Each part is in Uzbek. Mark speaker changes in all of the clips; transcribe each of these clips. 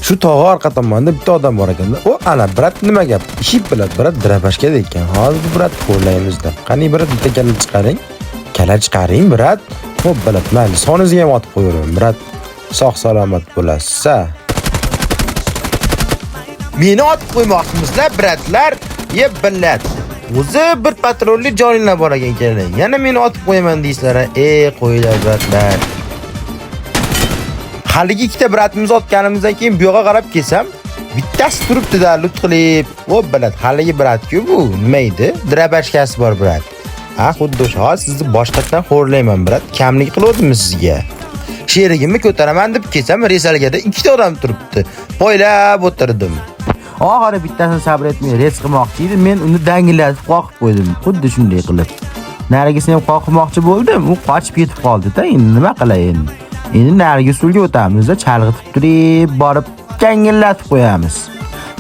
Speaker 1: Shu tog'i orqa tomonda bitta odam bor ekanda. O ana brat nima gap? Ishi biladi, brat drabashga ekan. Hozir bu brat qo'llayimizda. Qani brat bitta kalla chiqaring. Kalla chiqaring brat. Xo'p biladi. Mayli, soningizga ham otib qo'yaman brat. Sog' salomat bo'lasiz. Meni otib qo'ymoqchimizlar bratlar. Yeb billat. O'zi bir patrulli joninglar bor ekan keling. Yana meni otib qo'yaman deysizlar. Qo'yinglar bratlar. Haligi ikkita bratimiz otganimizdan keyin bu yoqqa qarab kelsam, bittasi turibdi-da lut qilib. O bilad, haligi brat-ku bu. Nima edi? Drabashkasi bor brat. Xuddi o'sha. Sizni boshqatdan xo'rlayman brat. Kamlik qildim sizga. Sherigimni ko'taraman deb kelsam, resalgada ikkita odam turibdi. Poylab o'tirdim. Oxiri bittasini sabr etmay res qilmoqchi edi. Men uni dangillatib qoqib qo'ydim. Xuddi shunday qilib. Narigisini ham qoqmoqchi bo'ldim. U qochib ketib qoldi-da. Endi nima qilay endi? Endi narigi usulga o'tamiz-da, chalg'itib turib, borib kangillatib qo'yamiz.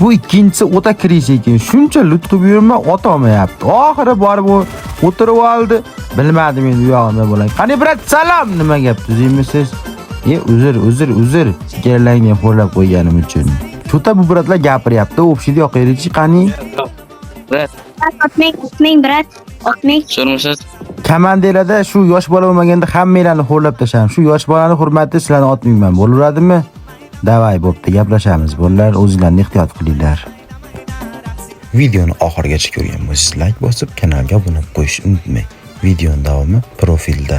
Speaker 1: Bu ikkinchisi o'ta kirish ekan. Shuncha lut qilib yurma, ota olmayapti. Oxiri borib o'tirib oldi. Bilmadim endi u yog'imda bo'lay. Qani brat, salom, nima gap tuzimisiz? Uzr. Kelangni xo'rlab qo'yganim uchun. Chuta bu bratlar gapiryapti. O'pishni yoqaylik qani?
Speaker 2: Brat.
Speaker 3: Otmang brat. Otmang.
Speaker 2: So'rmasiz.
Speaker 1: Komandirada shu yosh bola bo'lmaganda hammanglarni xo'rlab tashladim. Shu yosh bolani hurmatli sizlarni otmayman. Bo'laveradimi? Davay bo'pti, gaplashamiz. Bolalar o'zinglarni ehtiyot qilinglar. Videoni oxirigacha ko'rgan bo'lsangiz, like bosib, kanalga obuna bo'lib qo'yishni unutmang. Videoning davomi profilda.